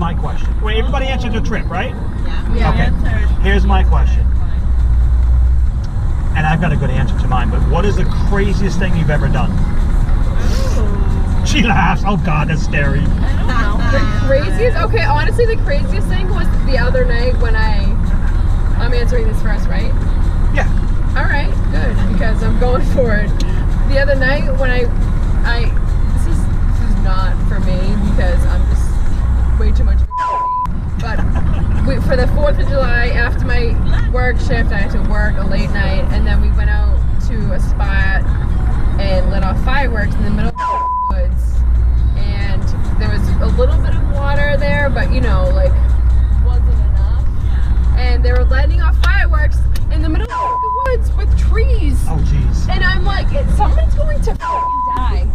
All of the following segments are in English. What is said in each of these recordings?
my question. Wait, everybody answered the trip, right? Yeah. Okay. Answered. Here's my question. And I've got a good answer to mine, but what is the craziest thing you've ever done? Ooh. She laughs. Oh God, that's scary. I don't know. The craziest? Okay, honestly, the craziest thing was the other night when I'm answering this first, right? Yeah. All right, good, because I'm going for it. The other night when this is not for me because I'm just way too much of a but for the 4th of July, after my work shift, I had to work a late night, and then we went out to a spot and lit off fireworks in the middle of the woods, and there was a little bit of water there, but you know, like, wasn't enough, and they were lighting off fireworks in the middle of the woods with trees. Oh jeez. And I'm like, someone's going to die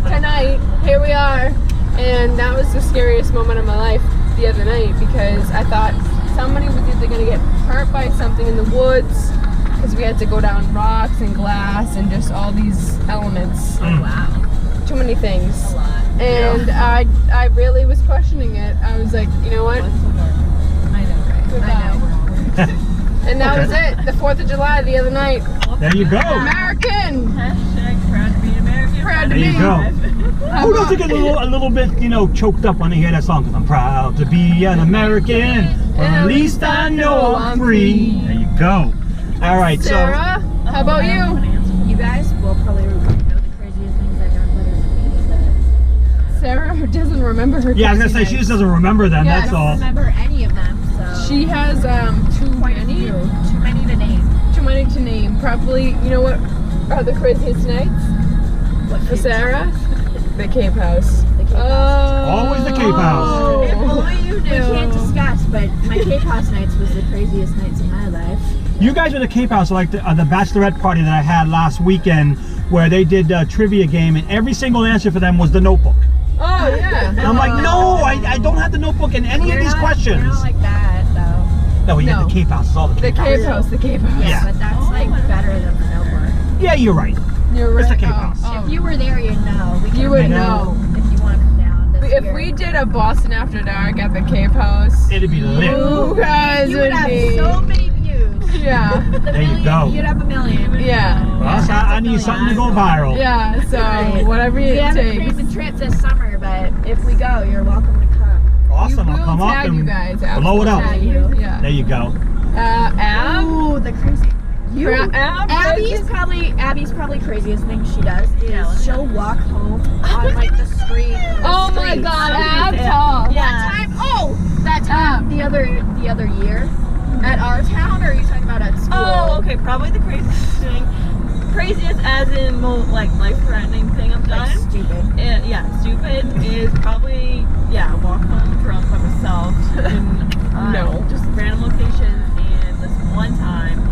tonight. Here we are. And that was the scariest moment of my life the other night because I thought somebody was either going to get hurt by something in the woods because we had to go down rocks and glass and just all these elements. Oh, wow. Too many things. A lot. And Yeah. I really was questioning it. I was like, you know what? I know, right? Goodbye. I know. And that Okay. was it. The 4th of July the other night. There you go. American. Hashtag proud to be American. Proud to There you be. go. How Who doesn't about- get a little bit, you know, choked up when they hear that song? Because I'm proud to be an American. Or at least I know I'm free. There you go. All right, Sarah, how about you? You guys will probably know the craziest things I've done better than me. Sarah doesn't remember her. so yeah, I was gonna say she just doesn't remember them. Yeah, That's I don't all. remember any of them, so She has too quite a many. few. Too many to name. Too many to name. Probably, you know what are the craziest nights What for Sarah? The Cape House. The Cape House. Always the Cape House. If only you We knew. can't discuss, but my Cape House nights was the craziest nights of my life. You guys were the Cape House, like the bachelorette party that I had last weekend, where they did a trivia game, and every single answer for them was the Notebook. Oh yeah. And I'm like, no, I don't have the Notebook in any of these questions. We're not like that, though. No, we had No. the Cape House. It's all the The Cape House. Cape House. The Cape House. Yeah, Yeah. but that's like better than the Notebook. Yeah, you're right. You're right. It's the Cape Oh, House. oh. If you were there, you'd know. We can You would make know. If you want to come down this If year. we did a Boston After Dark at the Cape House, It'd be lit. you guys you would have be. so many views. Yeah. There you go. You'd have a million. Yeah. Well, so I need something to go viral. Yeah. So Right. whatever We it haven't takes. planned the trip this summer, but if we go, you're welcome to come. Awesome. We I'll will come up tag and you guys. blow it up. Absolutely. You. Yeah. There you go. Ab. Ooh, the crazy. Ab. Abby's probably craziest thing she does Yeah, is she'll walk home on like the street. Oh my God, Ab, tall. Yeah. That time the other year at our town, or are you talking about at school? Oh, okay. Probably the craziest thing. Craziest as in like life-threatening thing I've Like done. stupid. Yeah, stupid is probably walk home drunk by myself in No. just random locations. And this one time,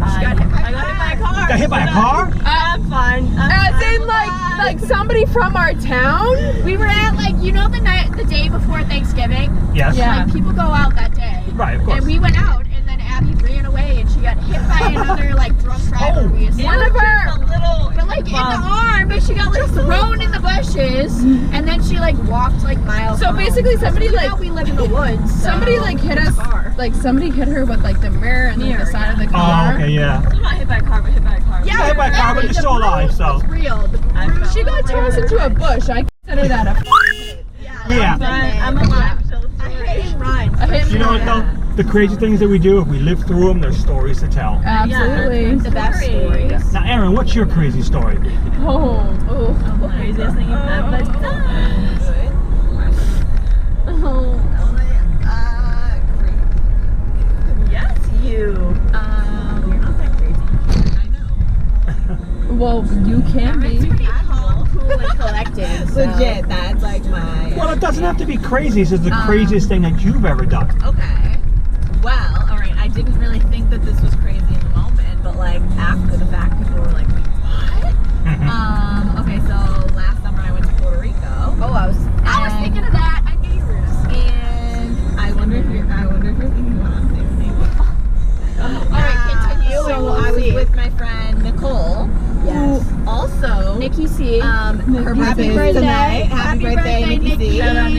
I got hit by a car. Got hit by a So car? I'm fine. As I'm in alive. like somebody from our town? We were at the day before Thanksgiving. Yes. Yeah. Like people go out that day. Right, of course. And we went out, and then Abby ran away, and she got hit by another like drunk driver. We assumed. One of her. Just a little. But like in the arm, but she got like thrown in the bushes, and then she like walked like miles. So home. basically somebody, Because like- we live in the woods. Somebody so like hit it's us, far. like somebody hit her with like the mirror and like the Mirror, side of the Oh, car. okay, yeah. I'm not hit by a car, but hit by a car. Yeah, hit by a car, but you're the still alive, bruise so. was real. The I bruise. felt She got tossed into a bush. I consider that a Yeah. But I'm alive. So I hit and run. A hit and You know what run. though? The crazy things that we do, if we live through them, there's stories to tell. Absolutely. The best stories. Now, Aaron, what's your crazy story? Oh. the craziest thing you've ever done. Yes, you. You're not that crazy. I know. Well, you can be. I'm all cool and collected. So. Legit, that's like my. Well, it doesn't have to be crazy. It's just the craziest thing that you've ever done. Okay. Well, all right. I didn't really think that this was crazy in the moment, but like after the fact, people were like, "Wait, what?" Okay, so last summer I went to Puerto Rico. Oh, I was thinking of that. I knew you were gonna say. And I wonder if you're thinking about the same thing. All right, continue. So and we'll I was see. with my friend Nicole, Yes. who also Nikki C. Her birthday Happy is birthday. tonight. Happy birthday, Nikki C. Shout out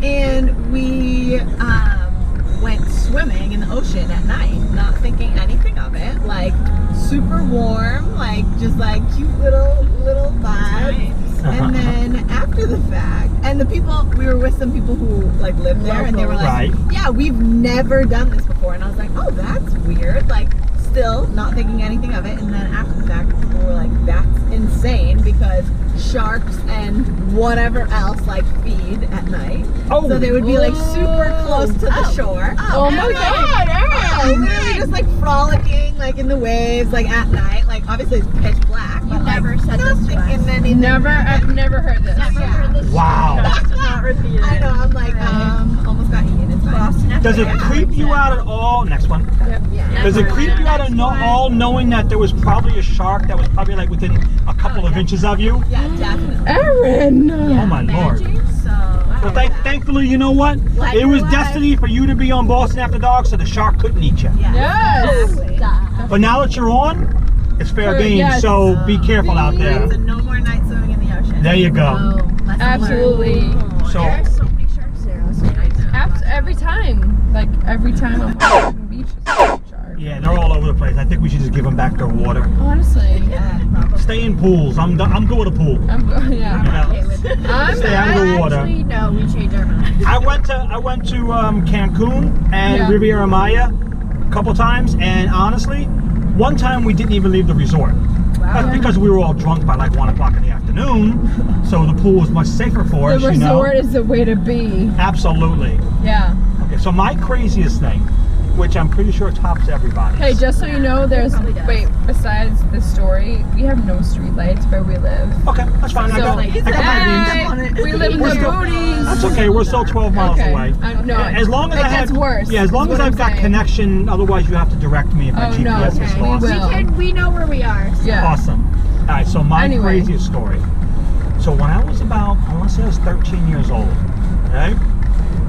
And we went swimming in the ocean at night, not thinking anything of it. Like super warm, like just like cute little vibes. And then after the fact, and the people, we were with some people who like live there, and they were like, yeah, we've never done this before. And I was like, oh, that's weird. Like, still not thinking anything of it. And then after the fact, people were like, that's insane because sharks and whatever else like feed at night. Oh. So they would be like super close to the shore. Oh my God. Literally just like frolicking like in the waves like at night. Like obviously it's pitch black. You But never like, said not this to us. thinking anything. Never, I've never heard this. Never heard this. Wow. Not repeated. I know. I'm like almost got eaten. It's fine. Does it creep you out at all? Next one. Yeah. Does it creep you out at all knowing that there was probably a shark that was probably like within a couple of inches of you? Yeah, definitely. Erin. Oh my Lord. So. Well, thankfully, you know what? Like It was your life. destiny for you to be on Boston After Dark, so the shark couldn't eat you. Yes. Exactly. But now that you're on, it's fair game. Yes. So be careful out there. So no more night swimming in the ocean. There you go. Lesson Absolutely. learned. So There are so many sharks there. Every time. Like every time I'm on the beach, it's a shark. yeah, they're all over the place. I think we should just give them back their water. Honestly. Yeah, probably. Stay in pools. I'm good with a pool. I'm going, yeah. You know? Okay with it. I'm Stay out of the water. Actually, no, we changed our mind. I went to Cancun and Riviera Maya a couple times, and honestly, one time we didn't even leave the resort. That's because we were all drunk by like 1 o'clock in the afternoon, so the pool was much safer for us. The You know? resort is the way to be. Absolutely. Yeah. Okay, so my craziest thing, which I'm pretty sure tops everybody. Hey, just so you know, there's besides this story, we have no street lights where we live. Okay, that's fine. I got my beans. We live in the boonies. That's okay. We're still 12 miles away. No, As long as it I have, gets worse. yeah, as long as I've got connection. Otherwise, you have to direct me if my Oh, GPS no, is okay, we lost. will. We know where we are. So. Yeah. Awesome. All right. So my Anyway. craziest story. So when I was about, I want to say I was 13 years old. Okay.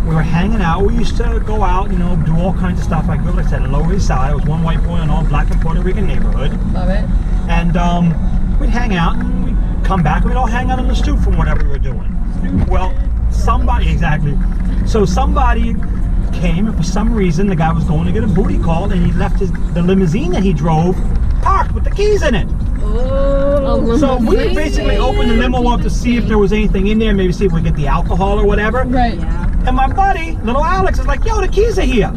We were hanging out. We used to go out, you know, do all kinds of stuff. Like I said, in Lower East Side. I was one white boy in an all black and Puerto Rican neighborhood. Love it. And we'd hang out and we'd come back and we'd all hang out on the stoop from whatever we were doing. Well, so somebody came, and for some reason the guy was going to get a booty call, and he left the limousine that he drove parked with the keys in it. So we would basically open the limo up to see if there was anything in there, maybe see if we get the alcohol or whatever. Right. And my buddy, little Alex, is like, yo, the keys are here.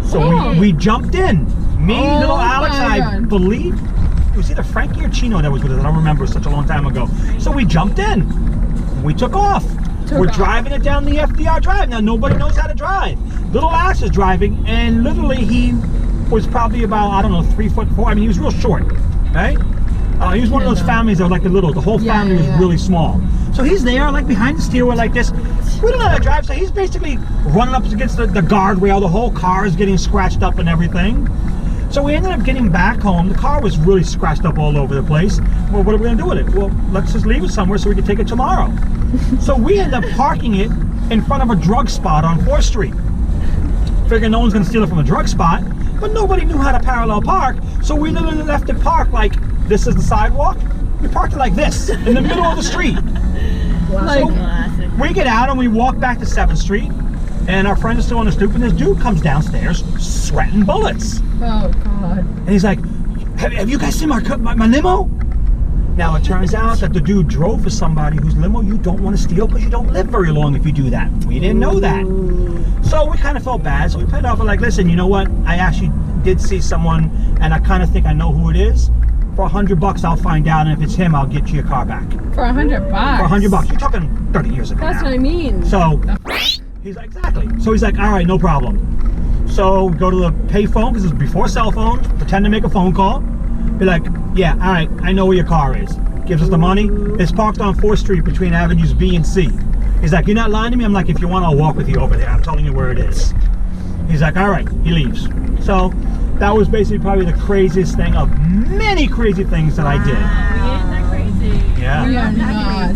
So we jumped in. Me, little Alex, and I believe it was either Frankie or Chino that was with us. I don't remember, it was such a long time ago. So we jumped in. We took off. We're driving it down the FDR Drive. Now, nobody knows how to drive. Little Alex is driving, and literally he was probably about, I don't know, 3'4". I mean, he was real short, right? He was one of those families that were like the whole family was really small. So he's there, like behind the steering wheel like this. We don't know how to drive, so he's basically running up against the guardrail. The whole car is getting scratched up and everything. So we ended up getting back home. The car was really scratched up all over the place. Well, what are we going to do with it? Well, let's just leave it somewhere so we can take it tomorrow. So we ended up parking it in front of a drug spot on 4th Street. Figuring no one's going to steal it from a drug spot, but nobody knew how to parallel park. So we literally left it parked like, this is the sidewalk. We parked it like this, in the middle of the street. So we get out and we walk back to 7th Street, and our friend is still on the stoop, and this dude comes downstairs sweating bullets. Oh, God. And he's like, have you guys seen my limo? Now, it turns out that the dude drove for somebody whose limo you don't want to steal because you don't live very long if you do that. We didn't know that. So we kind of felt bad. So we played off, like, listen, you know what? I actually did see someone, and I kind of think I know who it is. For $100, I'll find out, and if it's him, I'll get you your car back. For $100? For $100. You're talking 30 years ago. That's now. what I mean. So he's like, exactly. So he's like, all right, no problem. So we go to the pay phone, because it was before cell phones, pretend to make a phone call. Be like, yeah, all right, I know where your car is. Gives us the money. It's parked on 4th Street between Avenues B and C. He's like, you're not lying to me? I'm like, if you want, I'll walk with you over there. I'm telling you where it is. He's like, all right. He leaves. So that was basically probably the craziest thing of many crazy things that I did. We ain't that crazy. Yeah. We are not.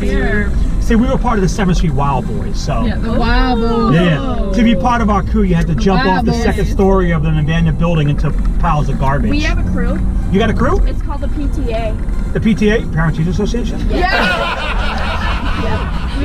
See, we were part of the 7th Street Wild Boys, so. Yeah, the Wild Boys. Yeah. To be part of our crew, you had to jump Wild off the Boys. 2nd story of an abandoned building into piles of garbage. We have a crew. You got a crew? It's called the PTA. The PTA, Parent Teacher Association? We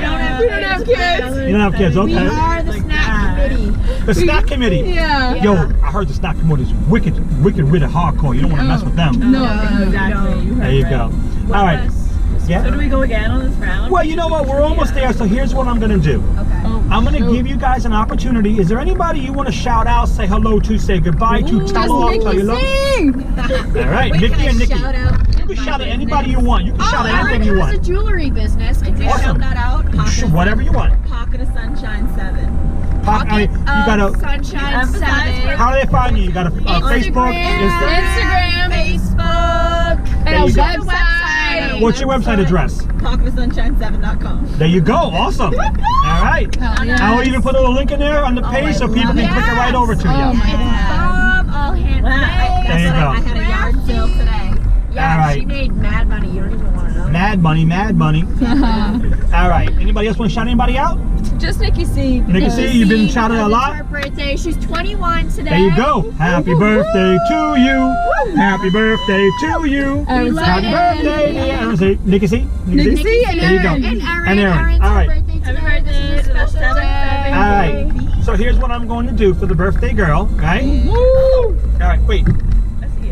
don't have kids. You don't have kids, We okay. are the snack committee. The snack committee. Yeah. Yo, I heard the snack committee is wicked rid of hardcore. You don't want to mess with them. No. Exactly. There you go. All right. So Yeah. do we go again on this round? Well, you know what? We're almost there. So here's what I'm gonna do. Okay. I'm gonna give you guys an opportunity. Is there anybody you want to shout out, say hello to, say goodbye to, tell off, tell you love? All right, Wait, Nikki can I and Nikki. shout out You can shout at anybody you want. You can shout at anything you Eric has a want. jewelry business. Can you Awesome. Shout that out. Whatever you want. Pocket of Sunshine 7. Pocket you gotta. Sunshine Emphasize 7. How do they find you? You got a Facebook, Instagram. Facebook. And There a you go. website. What's your website address? PocketofSunshine7.com. There you go. Awesome. All right. Hell yeah. I'll even put a little link in there on the page so people can click it right over to Oh you. my It's bomb, all handmade. There you go. I had a yard sale today. Yeah, All right. she made mad money. You don't even want to know. Mad money, mad money. All right. Anybody else want to shout anybody out? Just Nikki C. Nikki C, you've been shouted a It's lot. her birthday. She's 21 today. There you go. Happy birthday to you. Happy birthday to you. Aaron C. Happy birthday, dear Aaron C. Nikki C. Nikki C and There you go. Aaron. And Aaron. And Aaron. Aaron's All right. birthday today. Happy This is a birthday. special day. All right. So here's what I'm going to do for the birthday girl, right? Woo! All right, wait.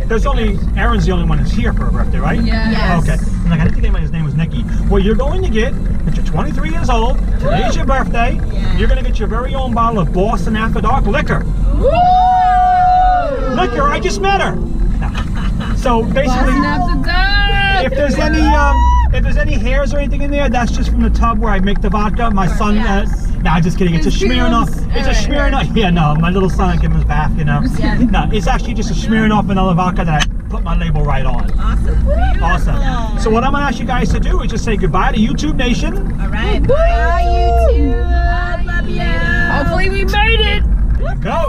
There's only, Aaron's the only one that's here for her birthday, right? Yes. Okay. I'm like, I didn't think anybody's name was Nikki. What you're going to get, if you're 23 years old, today's your birthday, you're going to get your very own bottle of Boston After Dark liquor. Woo! Liquor, I just met her. No. So basically, Boston After Dark. if there's any hairs or anything in there, that's just from the tub where I make the vodka. My son, nah, just kidding. It's a His Smirnoff. pubes. It's a Smirnoff. Yeah, no, my little son, I give him his bath, you know. No, it's actually just a Smirnoff vanilla vodka that I put my label right on. Awesome. Awesome. So what I'm gonna ask you guys to do is just say goodbye to YouTube Nation. All right. Bye, YouTube. I love you. Hopefully we made it. Go.